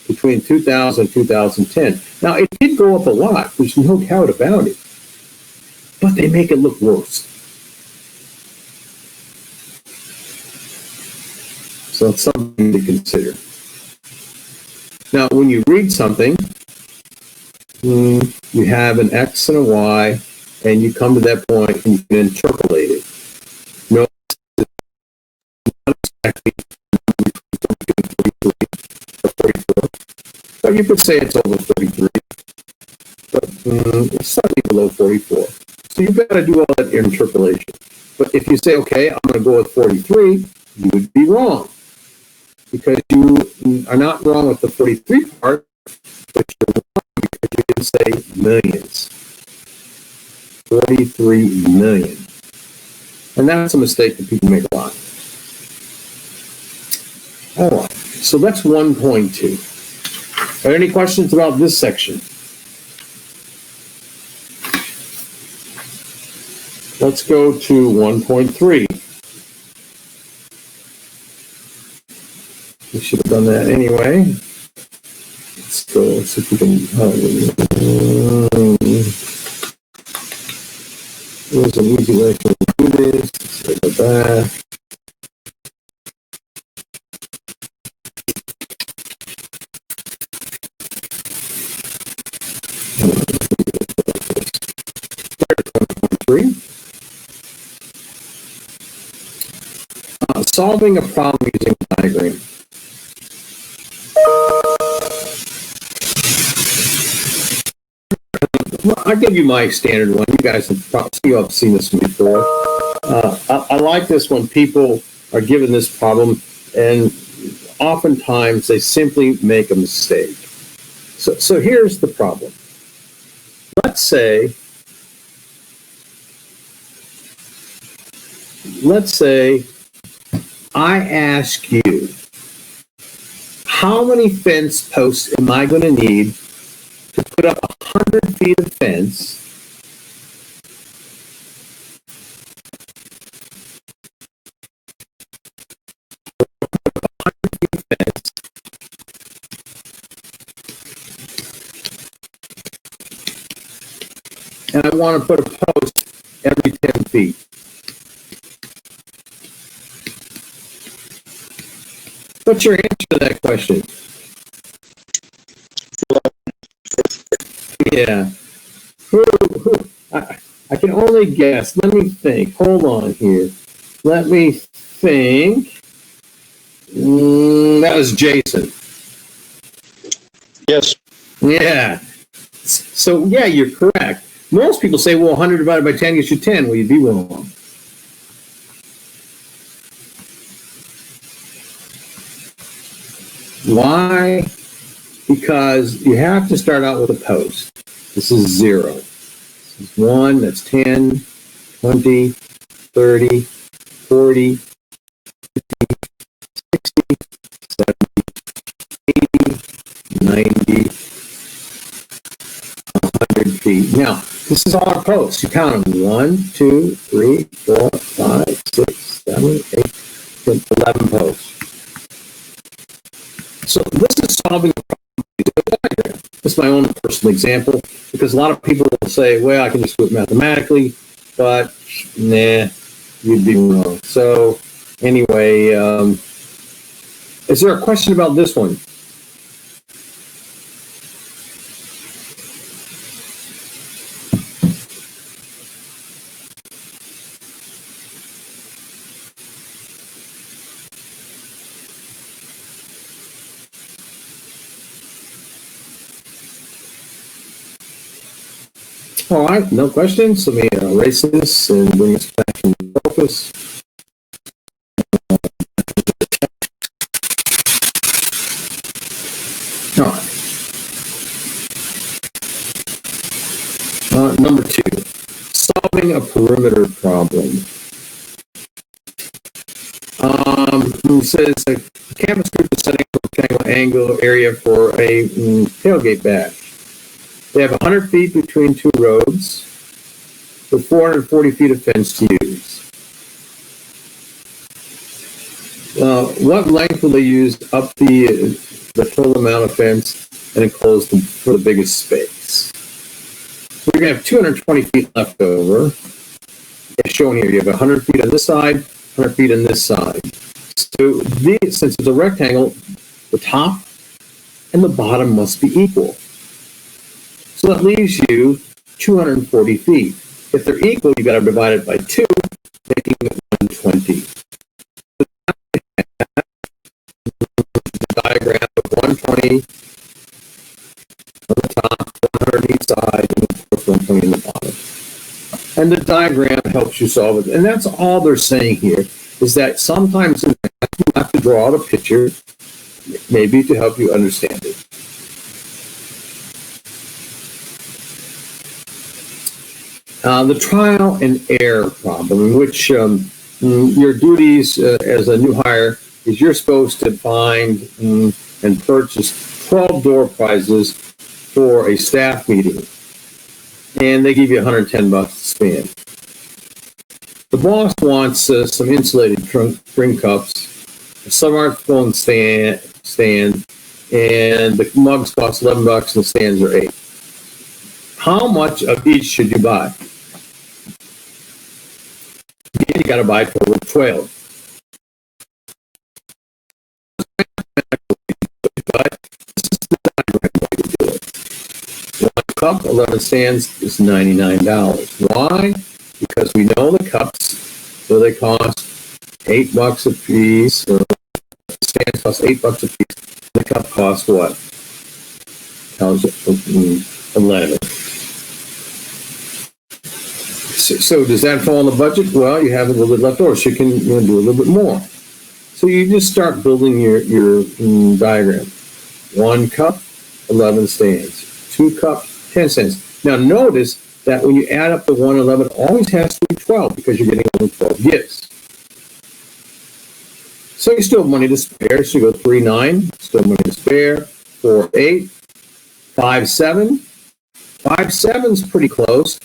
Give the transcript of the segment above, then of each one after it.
between 2000 and 2010. Now, it did go up a lot. There's no doubt about it. But they make it look worse. So it's something to consider. Now, when you read something, you have an X and a Y, and you come to that point and you can interpolate it. No, not exactly 44, but you could say it's over 43, but it's slightly below 44. So you've got to do all that interpolation. But if you say, okay, I'm going to go with 43, you would be wrong. Because you are not wrong with the 43 part, but you're wrong because you didn't say millions. 43 million. And that's a mistake that people make a lot. All right, so that's 1.2. Are there any questions about this section? Let's go to 1.3. We should have done that anyway. Let's go see if we can. There's an easy way to do this. Let's go back. Solving a problem using a diagram. Well, I'll give you my standard one. You guys have probably seen this one before. I like this when people are given this problem, and oftentimes they simply make a mistake. So here's the problem. Let's say I ask you, how many fence posts am I going to need to put up 100 feet of fence and I want to put a post every 10 feet? What's your answer to that question? Yeah. I can only guess. Let me think. Hold on here. Let me think. That was Jason. Yes. Yeah. So, yeah, you're correct. Most people say, well, 100 divided by 10 gives you 10. Well, you'd be wrong. Why? Because you have to start out with a post. This is 0. This is 1, that's 10, 20, 30, 40, 50, 60, 70, 80, 90, 100 feet. Now, this is all our posts. You count them. 1, 2, 3, 4, 5, 6, 7, 8, 11 posts. So this is solving a problem using a diagram. This is my own personal example, because a lot of people will say, well, I can just do it mathematically, but nah, you'd be wrong. So anyway, is there a question about this one? All right, no questions. Let me erase this and bring us back into focus. All right. Number 2, solving a perimeter problem. It says a campus group is setting up a rectangular angle area for a tailgate bash. They have 100 feet between 2 roads with 440 feet of fence to use. What length will they use up the total amount of fence and enclose for the biggest space? So you're going to have 220 feet left over. As shown here, you have 100 feet on this side, 100 feet on this side. So since it's a rectangle, the top and the bottom must be equal. So that leaves you 240 feet. If they're equal, you got to divide it by 2, making it 120. The diagram of 120 on the top, 100 on each side, and of course 120 on the bottom. And the diagram helps you solve it. And that's all they're saying here, is that sometimes you have to draw out a picture, maybe to help you understand it. The trial and error problem, in which your duties as a new hire is you're supposed to find and purchase 12 door prizes for a staff meeting. And they give you $110 to spend. The boss wants some insulated drink cups, a smartphone stand, and the mugs cost $11 and the stands are $8. How much of each should you buy? You got to buy a total of 12. But this is the direct way to do it. 1 cup, 11 stands is $99. Why? Because we know the cups, so they cost $8 a piece, or the stands cost $8 a piece. The cup costs what? Tells it 11. So does that fall in the budget? Well, you have a little bit left over, so you can do a little bit more. So you just start building your diagram. 1 cup, 11 stands. 2 cups, 10 stands. Now notice that when you add up the 111, it always has to be 12 because you're getting only 12 gifts. So you still have money to spare. So you go 3, 9, still money to spare. 4, 8, 5, 7. 5, 7 is pretty close.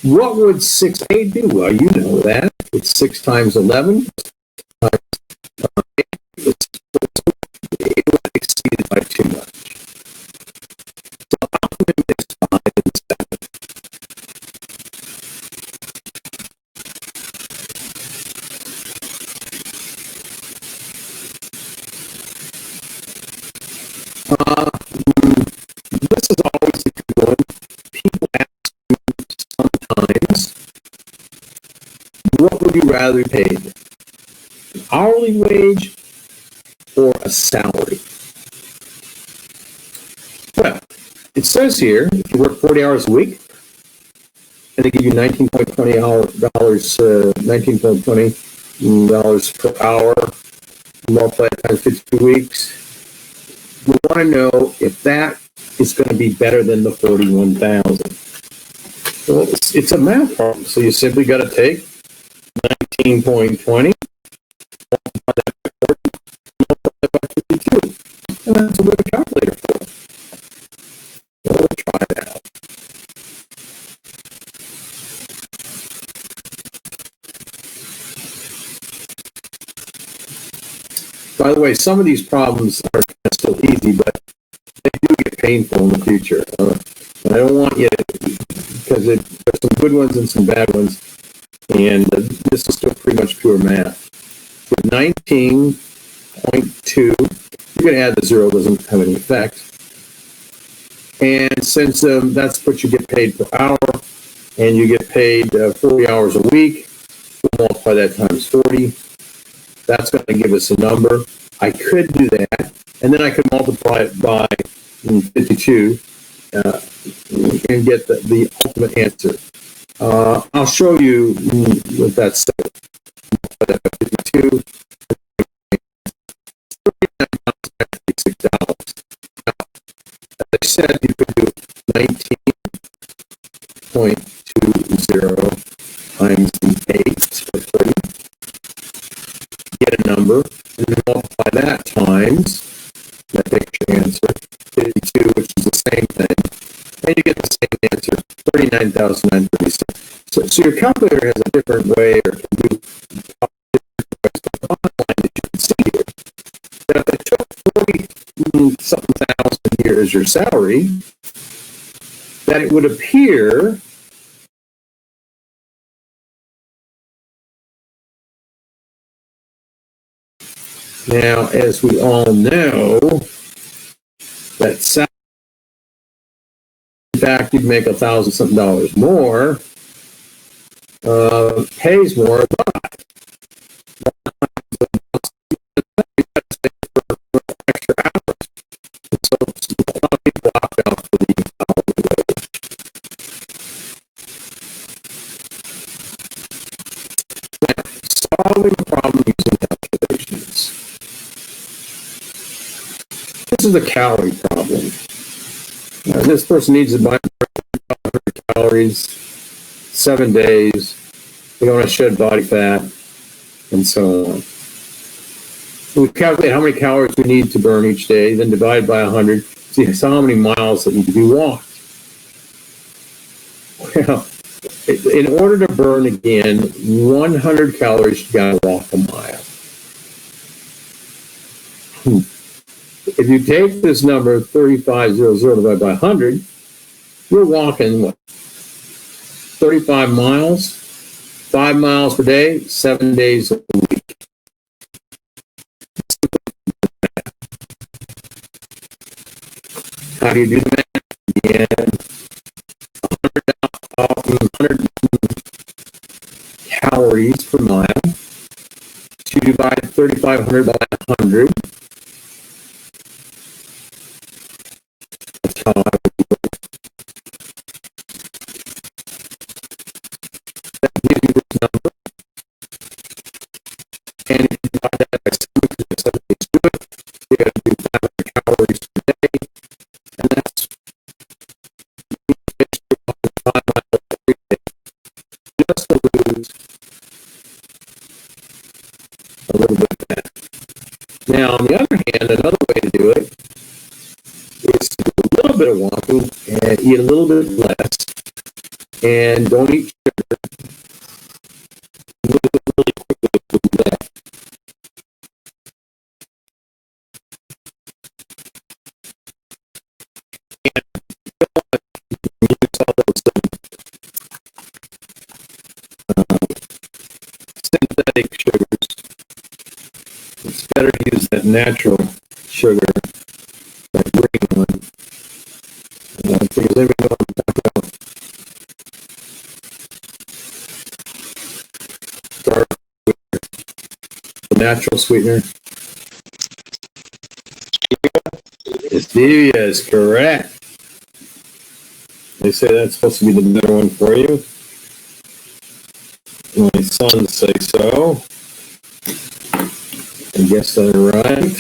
What would 6, 8 do? Well, you know that. It's 6 times 11. Times 8. It would exceed it by too much. So I'm going to mix 5 and 7. This is always a good one. People ask me sometimes, what would you rather be paid? An hourly wage or a salary? Well, it says here, if you work 40 hours a week, and they give you $19.20 per hour, multiply it times 52 weeks, we want to know if that is going to be better than the 41,000. Well, it's a math problem, so you simply got to take 19.20, multiply that by 40, multiply that by 52, and that's what a calculator for. So we'll try it out. By the way, some of these problems are still easy, but they do get painful in the future. And I don't want you to, because there's some good ones and some bad ones, and this is still pretty much pure math. With 19.2, you're going to add the 0, doesn't have any effect. And since that's what you get paid per hour, and you get paid 40 hours a week, we'll multiply that times 40. That's going to give us a number. I could do that, and then I could multiply it by 52 and get the ultimate answer. I'll show you what that's set. Multiply that by 52. $39.56. Now, as I said, you could do 19.20 times the 8 or 30. Get a number, and then multiply that times, that takes your answer, 52, which is the same thing, and you get the same answer, 39,936. So your calculator has a different way, or can do different ways, but the bottom line that you can see something thousand a year as your salary, that it would appear now, as we all know, that salary, in fact, you'd make $1,000 something dollars more, pays more, but extra hours. So a lot of people opt out for the hourly wage. Now, solving the problem using calculations. This is a calorie problem. This person needs to buy 500 calories, 7 days. They don't want to shed body fat, and so on. We calculate how many calories we need to burn each day, then divide by 100. See how many miles that need to be walked. Well, in order to burn again 100 calories, you got to walk a mile. If you take this number 3500 divided by 100, you're walking what? 35 miles, 5 miles per day, 7 days a week. How do you do the math? Again, 100 calories per mile. So you divide 3,500 by 100. That's how I would do it. That gives you this number. And if you divide that by 7 days to it, you got to do 500 calories per day. And that's 5 miles every day. Just to lose a little bit of fat. Now, on the other hand, another way to do it is to do a little bit of walking and eat a little bit less, and don't eat sugar. Really quickly do that. And use all those synthetic sugars. It's better to use that natural sugar, that green one. Because they know what I'm talking about. Dark sweetener. The natural sweetener. Stevia is correct. They say that's supposed to be the better one for you. My sons say so. I guess they're right.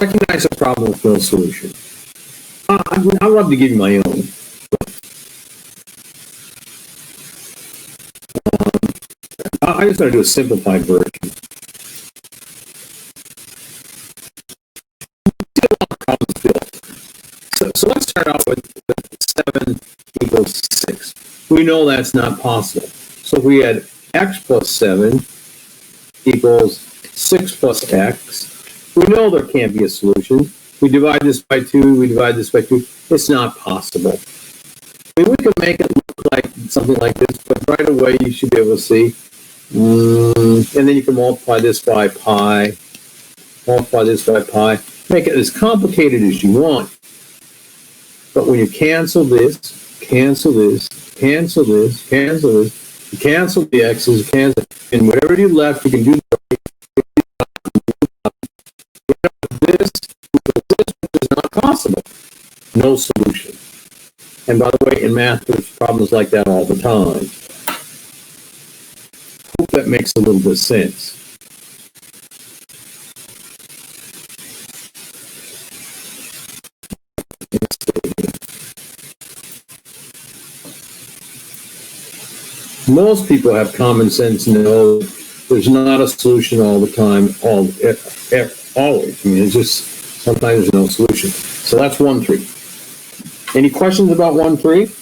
Recognize a problem with no solution. I'd love to give you my own. I just want to do a simplified version. So let's start out with 7 equals 6. We know that's not possible. So if we had x plus 7 equals 6 plus x, we know there can't be a solution. We divide this by 2, we divide this by 2. It's not possible. I mean, we could make it look like something like this, but right away you should be able to see. And then you can multiply this by pi, multiply this by pi, make it as complicated as you want. But when you cancel this, cancel this, cancel this, cancel this, you cancel the x's, cancel, and whatever you left, you can do this is not possible. No solution. And by the way, in math, there's problems like that all the time. Hope that makes a little bit of sense. Most people have common sense and know there's not a solution all the time, always. I mean, it's just, sometimes there's no solution. So that's 1.3. Any questions about 1.3?